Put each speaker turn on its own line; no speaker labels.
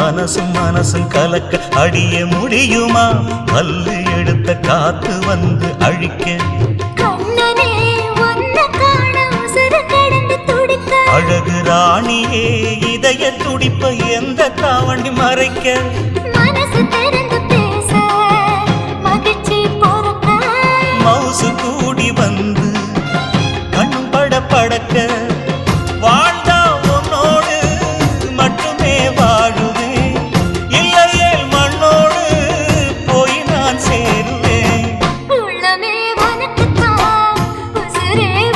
மனசும் கலக்க அடிய முடியுமா பல்லு எடுத்த காத்து வந்து அழிக்க அழகு ராணியே இதய துடிப்ப எந்த தாவண்டி மறைக்க
மனசு திறந்து பேச மகிழ்ச்சி பொறுக்க
மவுசு கூடி வந்து கண் பட படக்க